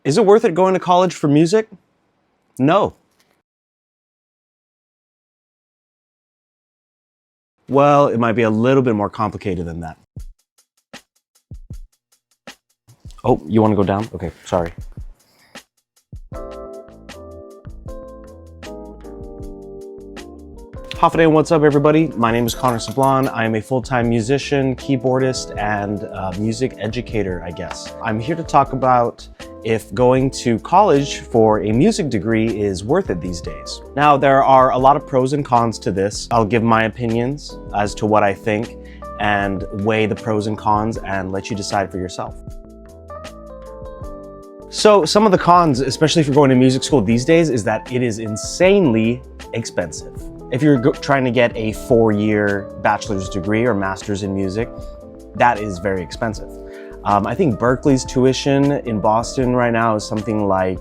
Is it worth it going to college for music? No. Well, it might be a little bit more complicated than that. Oh, you want to go down? Okay, sorry. Hafide, what's up everybody? My name is Connor Sablon. I am a full-time musician, keyboardist, and music educator, I guess. I'm here to talk about if going to college for a music degree is worth it these days. Now, there are a lot of pros and cons to this. I'll give my opinions as to what I think and weigh the pros and cons and let you decide for yourself. So some of the cons, especially if you're going to music school these days, is that it is insanely expensive. If you're trying to get a 4-year bachelor's degree or master's in music, that is very expensive. I think Berklee's tuition in Boston right now is something like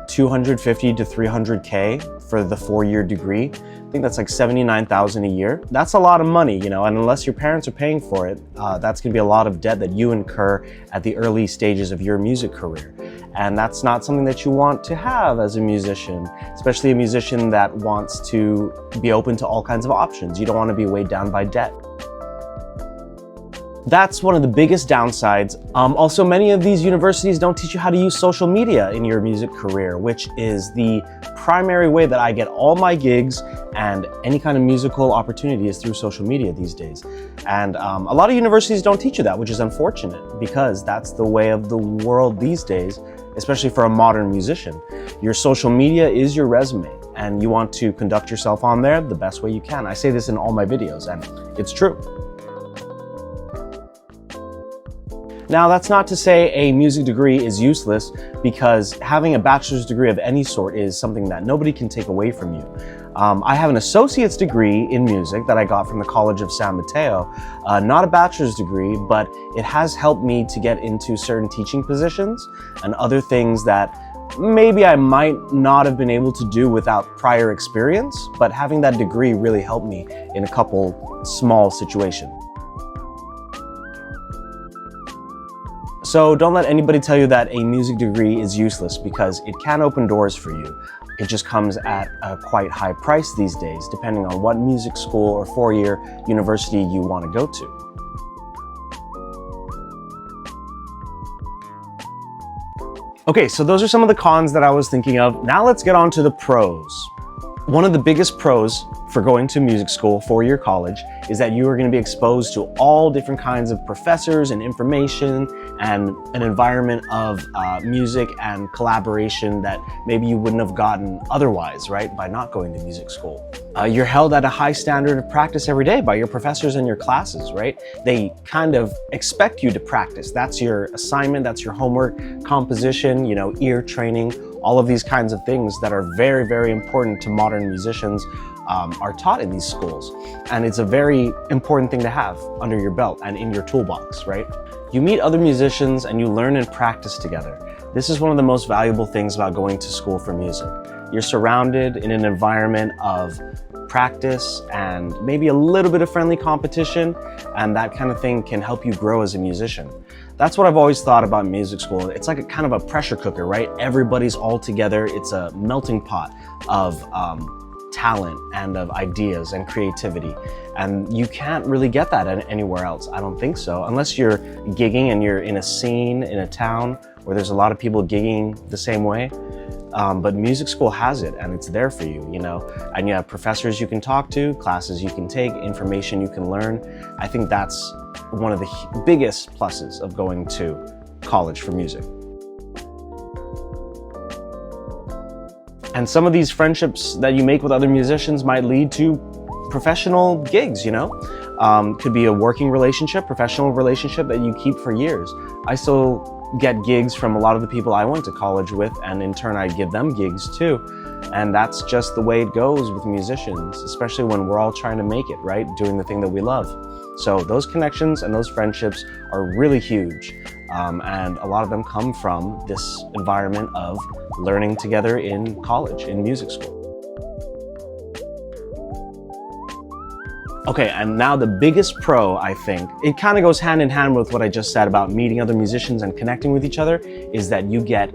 $250 to $300K for the 4-year degree. I think that's like $79,000 a year. That's a lot of money, you know, and unless your parents are paying for it, that's gonna be a lot of debt that you incur at the early stages of your music career. And that's not something that you want to have as a musician, especially a musician that wants to be open to all kinds of options. You don't want to be weighed down by debt. That's one of the biggest downsides. Also, many of these universities don't teach you how to use social media in your music career, which is the primary way that I get all my gigs and any kind of musical opportunity is through social media these days. And a lot of universities don't teach you that, which is unfortunate because that's the way of the world these days, especially for a modern musician. Your social media is your resume and you want to conduct yourself on there the best way you can. I say this in all my videos and it's true. Now, that's not to say a music degree is useless, because having a bachelor's degree of any sort is something that nobody can take away from you. I have an associate's degree in music that I got from the College of San Mateo. Not a bachelor's degree, but it has helped me to get into certain teaching positions and other things that maybe I might not have been able to do without prior experience, but having that degree really helped me in a couple small situations. So don't let anybody tell you that a music degree is useless, because it can open doors for you. It just comes at a quite high price these days, depending on what music school or 4-year university you want to go to. Okay, so those are some of the cons that I was thinking of. Now let's get on to the pros. One of the biggest pros for going to music school, 4-year college, is that you are going to be exposed to all different kinds of professors and information and an environment of music and collaboration that maybe you wouldn't have gotten otherwise, right, by not going to music school. You're held at a high standard of practice every day by your professors and your classes, right? They kind of expect you to practice. That's your assignment, that's your homework, composition, you know, ear training, all of these kinds of things that are very, very important to modern musicians are taught in these schools. And it's a very important thing to have under your belt and in your toolbox, right? You meet other musicians and you learn and practice together. This is one of the most valuable things about going to school for music. You're surrounded in an environment of practice and maybe a little bit of friendly competition, and that kind of thing can help you grow as a musician. That's what I've always thought about music school. It's like a kind of a pressure cooker, right? Everybody's all together. It's a melting pot of talent and of ideas and creativity. And you can't really get that anywhere else. I don't think so, unless you're gigging and you're in a scene, in a town where there's a lot of people gigging the same way. But music school has it, and it's there for you, you know? And you have professors you can talk to, classes you can take, information you can learn. I think that's one of the biggest pluses of going to college for music. And some of these friendships that you make with other musicians might lead to professional gigs, you know? Could be a working relationship, professional relationship that you keep for years. I still get gigs from a lot of the people I went to college with, and in turn I give them gigs too. And that's just the way it goes with musicians, especially when we're all trying to make it, right? Doing the thing that we love. So those connections and those friendships are really huge. And a lot of them come from this environment of learning together in college, in music school. Okay, and now the biggest pro, I think, it kind of goes hand in hand with what I just said about meeting other musicians and connecting with each other, is that you get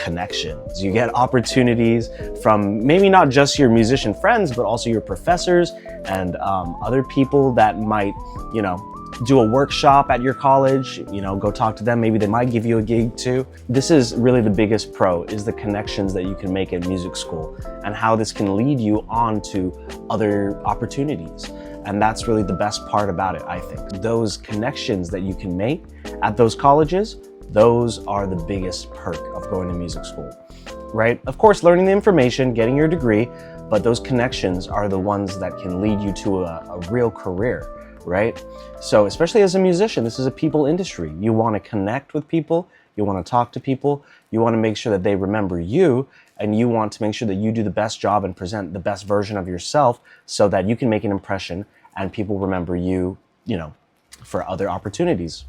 connections. You get opportunities from maybe not just your musician friends, but also your professors and other people that might, you know, do a workshop at your college, you know, go talk to them. Maybe they might give you a gig too. This is really the biggest pro, is the connections that you can make at music school and how this can lead you on to other opportunities. And that's really the best part about it, I think. Those connections that you can make at those colleges, those are the biggest perk of going to music school, right? Of course, learning the information, getting your degree, but those connections are the ones that can lead you to a real career, right? So especially as a musician, this is a people industry. You want to connect with people, you want to talk to people, you want to make sure that they remember you, and you want to make sure that you do the best job and present the best version of yourself so that you can make an impression and people remember you, you know, for other opportunities.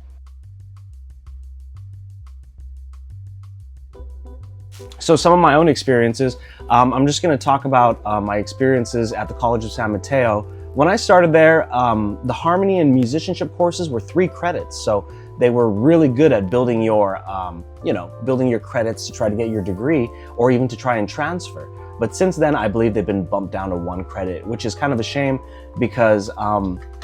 So some of my own experiences, I'm just going to talk about my experiences at the College of San Mateo. When I started there, the harmony and musicianship courses were 3 credits. So they were really good at building your, building your credits to try to get your degree or even to try and transfer. But since then, I believe they've been bumped down to 1 credit, which is kind of a shame because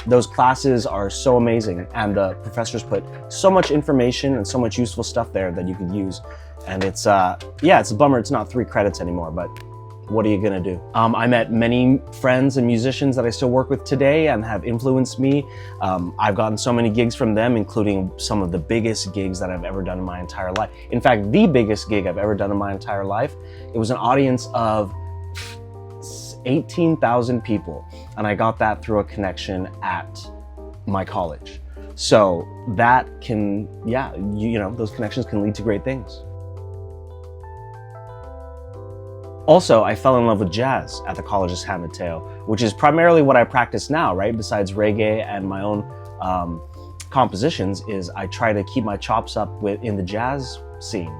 those classes are so amazing and the professors put so much information and so much useful stuff there that you could use. And it's, it's a bummer it's not 3 credits anymore, but what are you gonna do? I met many friends and musicians that I still work with today and have influenced me. I've gotten so many gigs from them, including some of the biggest gigs that I've ever done in my entire life. In fact, the biggest gig I've ever done in my entire life, it was an audience of 18,000 people. And I got that through a connection at my college. So that can, those connections can lead to great things. Also, I fell in love with jazz at the College of San Mateo, which is primarily what I practice now, right? Besides reggae and my own compositions, is I try to keep my chops up in the jazz scene.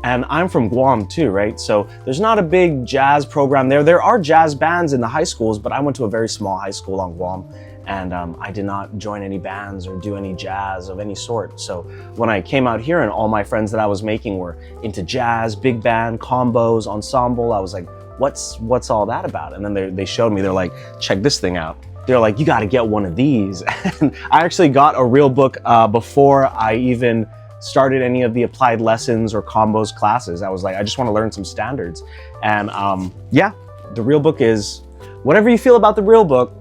And I'm from Guam too, right? So there's not a big jazz program there. There are jazz bands in the high schools, but I went to a very small high school on Guam, and I did not join any bands or do any jazz of any sort. So when I came out here and all my friends that I was making were into jazz, big band, combos, ensemble, I was like, what's all that about? And then they showed me, they're like, check this thing out. They're like, you gotta get one of these. And I actually got a real book before I even started any of the applied lessons or combos classes. I was like, I just wanna learn some standards. And the real book is, whatever you feel about the real book,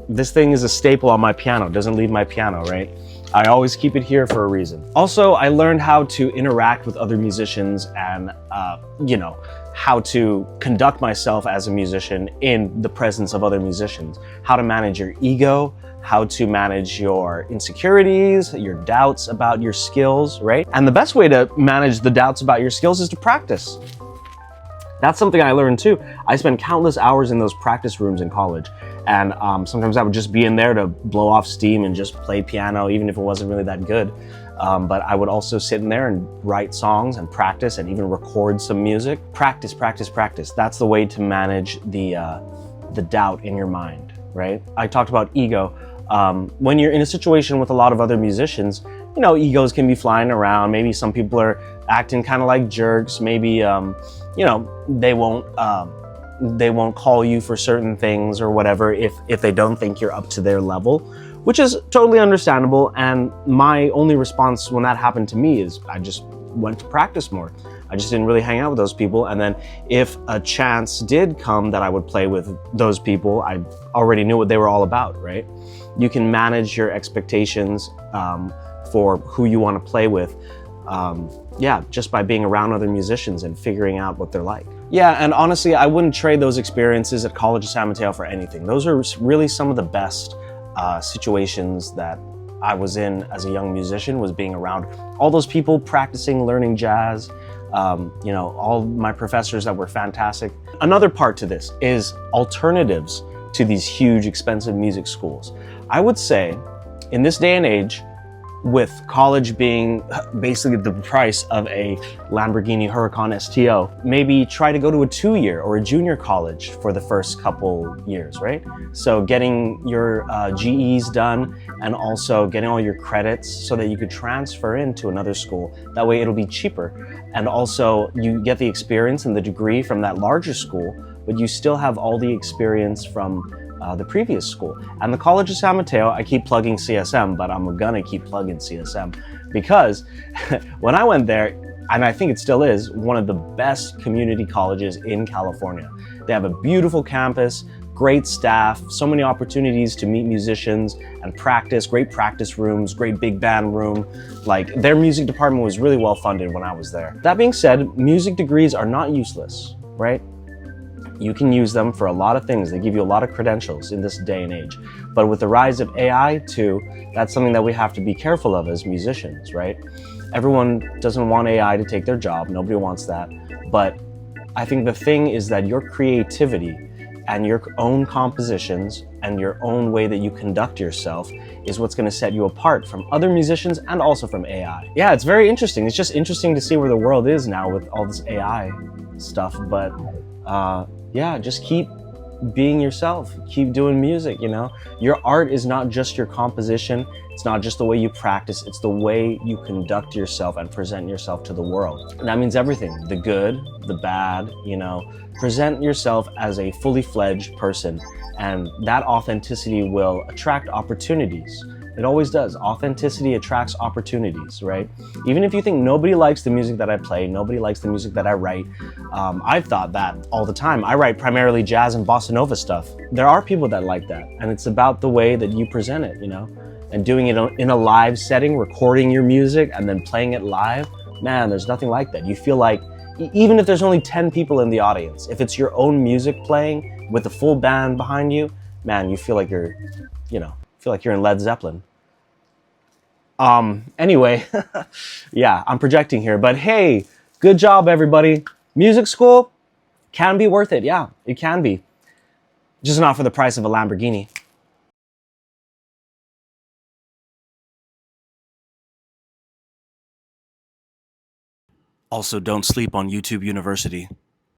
this thing is a staple on my piano. It doesn't leave my piano, right? I always keep it here for a reason. Also, I learned how to interact with other musicians and, how to conduct myself as a musician in the presence of other musicians. How to manage your ego, how to manage your insecurities, your doubts about your skills, right? And the best way to manage the doubts about your skills is to practice. That's something I learned too. I spent countless hours in those practice rooms in college. And sometimes I would just be in there to blow off steam and just play piano, even if it wasn't really that good. But I would also sit in there and write songs and practice and even record some music. Practice, practice, practice. That's the way to manage the doubt in your mind, right? I talked about ego. When you're in a situation with a lot of other musicians, egos can be flying around. Maybe some people are acting kind of like jerks. Maybe, they won't call you for certain things or whatever if they don't think you're up to their level, which is totally understandable. And my only response when that happened to me is I just went to practice more. I just didn't really hang out with those people. And then if a chance did come that I would play with those people, I already knew what they were all about, right? You can manage your expectations for who you want to play with, just by being around other musicians and figuring out what they're like. Yeah, and honestly, I wouldn't trade those experiences at College of San Mateo for anything. Those are really some of the best situations that I was in as a young musician, was being around all those people practicing, learning jazz, all my professors that were fantastic. Another part to this is alternatives to these huge, expensive music schools. I would say, in this day and age, with college being basically the price of a Lamborghini Huracan STO, maybe try to go to a 2-year or a junior college for the first couple years, right? So getting your GEs done and also getting all your credits so that you could transfer into another school. That way it'll be cheaper. And also you get the experience and the degree from that larger school, but you still have all the experience from the previous school. And the College of San Mateo, I keep plugging CSM, but I'm gonna keep plugging CSM because when I went there, and I think it still is, one of the best community colleges in California. They have a beautiful campus, great staff, so many opportunities to meet musicians and practice, great practice rooms, great big band room. Like, their music department was really well funded when I was there. That being said, music degrees are not useless, right? You can use them for a lot of things. They give you a lot of credentials in this day and age. But with the rise of AI too, that's something that we have to be careful of as musicians, right? Everyone doesn't want AI to take their job. Nobody wants that. But I think the thing is that your creativity and your own compositions and your own way that you conduct yourself is what's going to set you apart from other musicians and also from AI. Yeah, it's very interesting. It's just interesting to see where the world is now with all this AI stuff. But yeah, just keep being yourself, keep doing music, you know? Your art is not just your composition, it's not just the way you practice, it's the way you conduct yourself and present yourself to the world. And that means everything, the good, the bad, you know? Present yourself as a fully fledged person, and that authenticity will attract opportunities. It always does. Authenticity attracts opportunities, right? Even if you think nobody likes the music that I play, nobody likes the music that I write, I've thought that all the time. I write primarily jazz and bossa nova stuff. There are people that like that, and it's about the way that you present it, you know? And doing it in a live setting, recording your music and then playing it live, man, there's nothing like that. You feel like, even if there's only 10 people in the audience, if it's your own music playing with a full band behind you, man, you feel like you're, you know, feel like you're in Led Zeppelin. Anyway, yeah, I'm projecting here, but hey, good job, everybody. Music school can be worth it. Yeah, it can be. Just not for the price of a Lamborghini. Also, don't sleep on YouTube University.